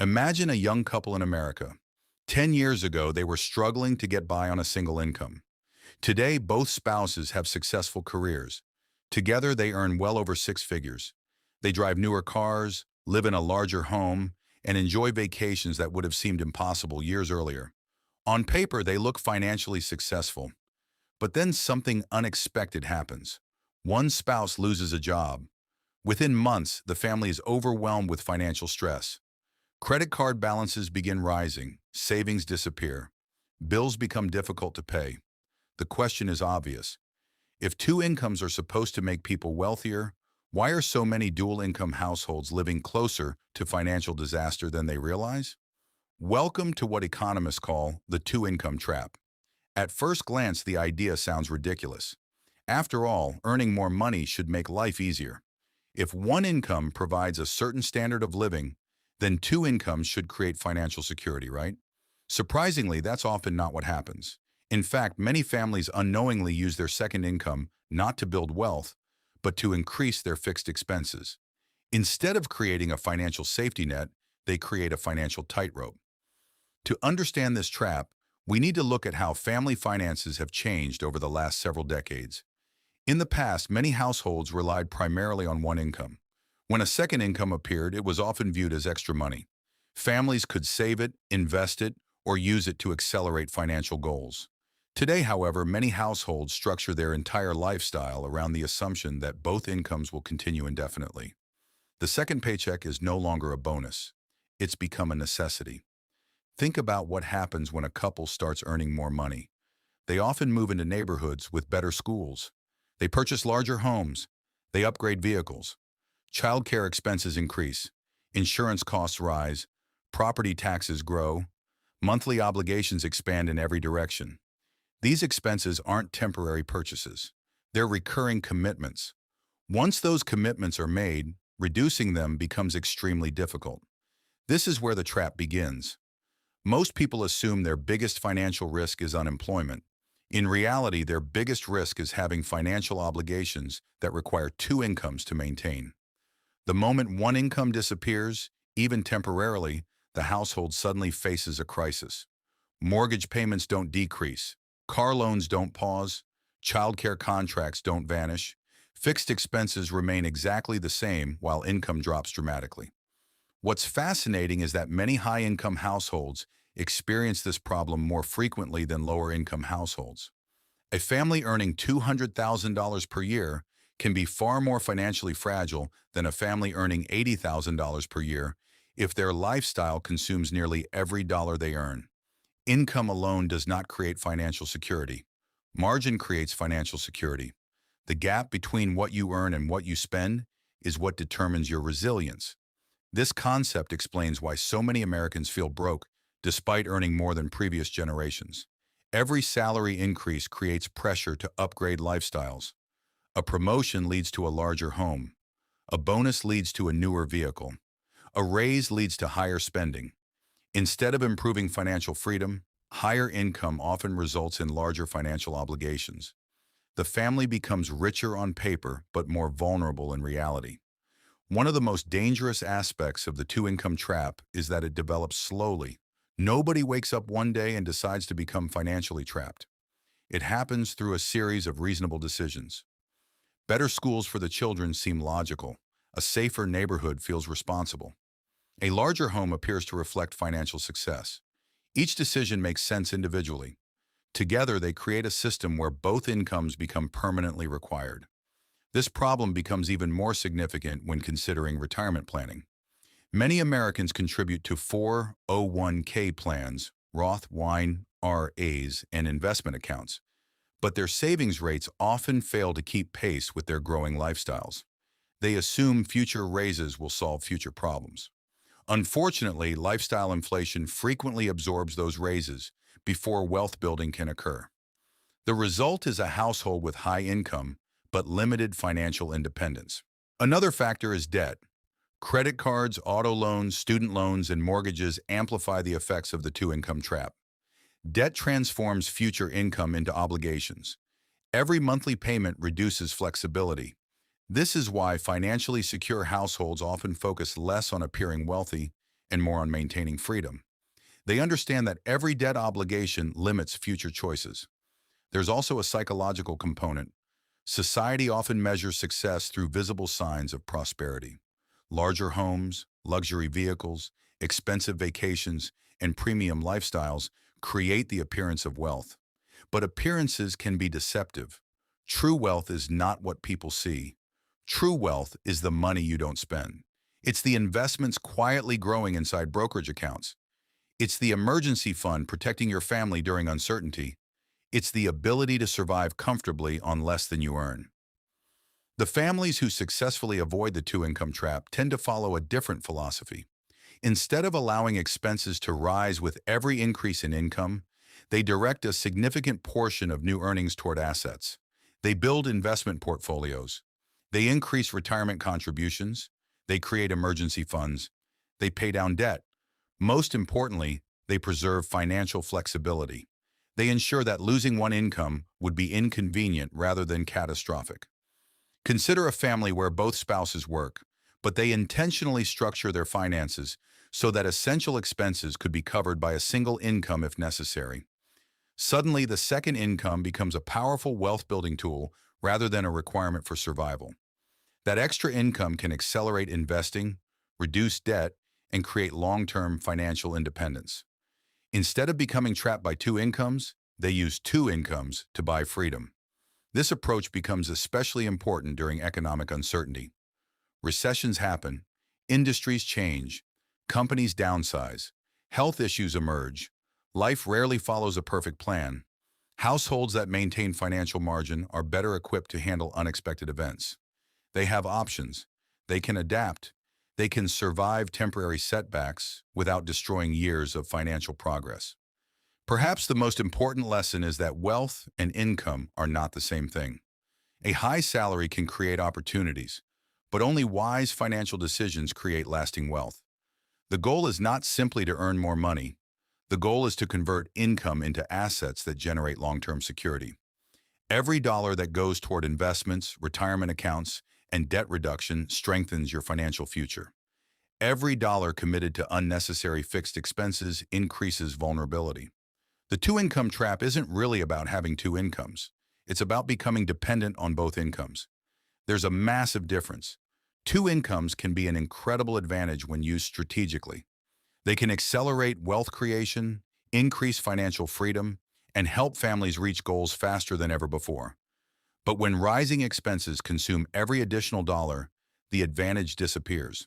Imagine a young couple in America. 10 years ago, they were struggling to get by on a single income. Today, both spouses have successful careers. Together, they earn well over six figures. They drive newer cars, live in a larger home, and enjoy vacations that would have seemed impossible years earlier. On paper, they look financially successful. But then something unexpected happens. One spouse loses a job. Within months, the family is overwhelmed with financial stress. Credit card balances begin rising, savings disappear, bills become difficult to pay. The question is obvious. If two incomes are supposed to make people wealthier, why are so many dual-income households living closer to financial disaster than they realize? Welcome to what economists call the two-income trap. At first glance, the idea sounds ridiculous. After all, earning more money should make life easier. If one income provides a certain standard of living, then two incomes should create financial security, right? Surprisingly, that's often not what happens. In fact, many families unknowingly use their second income not to build wealth, but to increase their fixed expenses. Instead of creating a financial safety net, they create a financial tightrope. To understand this trap, we need to look at how family finances have changed over the last several decades. In the past, many households relied primarily on one income. When a second income appeared, it was often viewed as extra money. Families could save it, invest it, or use it to accelerate financial goals. Today, however, many households structure their entire lifestyle around the assumption that both incomes will continue indefinitely. The second paycheck is no longer a bonus. It's become a necessity. Think about what happens when a couple starts earning more money. They often move into neighborhoods with better schools. They purchase larger homes. They upgrade vehicles. Childcare expenses increase. Insurance costs rise. Property taxes grow. Monthly obligations expand in every direction. These expenses aren't temporary purchases. They're recurring commitments. Once those commitments are made, reducing them becomes extremely difficult. This is where the trap begins. Most people assume their biggest financial risk is unemployment. In reality, their biggest risk is having financial obligations that require two incomes to maintain. The moment one income disappears, even temporarily, the household suddenly faces a crisis. Mortgage payments don't decrease. Car loans don't pause. Childcare contracts don't vanish. Fixed expenses remain exactly the same while income drops dramatically. What's fascinating is that many high-income households experience this problem more frequently than lower-income households. A family earning $200,000 per year can be far more financially fragile than a family earning $80,000 per year if their lifestyle consumes nearly every dollar they earn. Income alone does not create financial security. Margin creates financial security. The gap between what you earn and what you spend is what determines your resilience. This concept explains why so many Americans feel broke despite earning more than previous generations. Every salary increase creates pressure to upgrade lifestyles. A promotion leads to a larger home. A bonus leads to a newer vehicle. A raise leads to higher spending. Instead of improving financial freedom, higher income often results in larger financial obligations. The family becomes richer on paper but more vulnerable in reality. One of the most dangerous aspects of the two-income trap is that it develops slowly. Nobody wakes up one day and decides to become financially trapped. It happens through a series of reasonable decisions. Better schools for the children seem logical. A safer neighborhood feels responsible. A larger home appears to reflect financial success. Each decision makes sense individually. Together, they create a system where both incomes become permanently required. This problem becomes even more significant when considering retirement planning. Many Americans contribute to 401k plans, Roth IRAs, and investment accounts, but their savings rates often fail to keep pace with their growing lifestyles. They assume future raises will solve future problems. Unfortunately, lifestyle inflation frequently absorbs those raises before wealth building can occur. The result is a household with high income but limited financial independence. Another factor is debt. Credit cards, auto loans, student loans, and mortgages amplify the effects of the two-income trap. Debt transforms future income into obligations. Every monthly payment reduces flexibility. This is why financially secure households often focus less on appearing wealthy and more on maintaining freedom. They understand that every debt obligation limits future choices. There's also a psychological component. Society often measures success through visible signs of prosperity. Larger homes, luxury vehicles, expensive vacations, and premium lifestyles create the appearance of wealth. But appearances can be deceptive. True wealth is not what people see. True wealth is the money you don't spend. It's the investments quietly growing inside brokerage accounts. It's the emergency fund protecting your family during uncertainty. It's the ability to survive comfortably on less than you earn. The families who successfully avoid the two-income trap tend to follow a different philosophy. Instead of allowing expenses to rise with every increase in income, they direct a significant portion of new earnings toward assets. They build investment portfolios. They increase retirement contributions. They create emergency funds. They pay down debt. Most importantly, they preserve financial flexibility. They ensure that losing one income would be inconvenient rather than catastrophic. Consider a family where both spouses work, but they intentionally structure their finances so that essential expenses could be covered by a single income if necessary. Suddenly, the second income becomes a powerful wealth-building tool rather than a requirement for survival. That extra income can accelerate investing, reduce debt, and create long-term financial independence. Instead of becoming trapped by two incomes, they use two incomes to buy freedom. This approach becomes especially important during economic uncertainty. Recessions happen, industries change, companies downsize, health issues emerge. Life rarely follows a perfect plan. Households that maintain financial margin are better equipped to handle unexpected events. They have options. They can adapt. They can survive temporary setbacks without destroying years of financial progress. Perhaps the most important lesson is that wealth and income are not the same thing. A high salary can create opportunities, but only wise financial decisions create lasting wealth. The goal is not simply to earn more money. The goal is to convert income into assets that generate long-term security. Every dollar that goes toward investments, retirement accounts, and debt reduction strengthens your financial future. Every dollar committed to unnecessary fixed expenses increases vulnerability. The two-income trap isn't really about having two incomes. It's about becoming dependent on both incomes. There's a massive difference. Two incomes can be an incredible advantage when used strategically. They can accelerate wealth creation, increase financial freedom, and help families reach goals faster than ever before. But when rising expenses consume every additional dollar, the advantage disappears.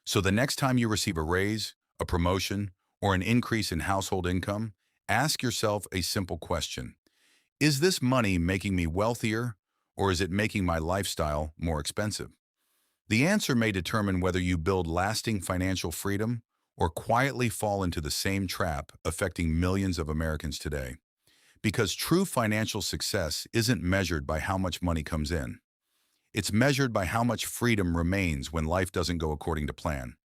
So the next time you receive a raise, a promotion, or an increase in household income, ask yourself a simple question. Is this money making me wealthier, or is it making my lifestyle more expensive? The answer may determine whether you build lasting financial freedom or quietly fall into the same trap affecting millions of Americans today. Because true financial success isn't measured by how much money comes in. It's measured by how much freedom remains when life doesn't go according to plan.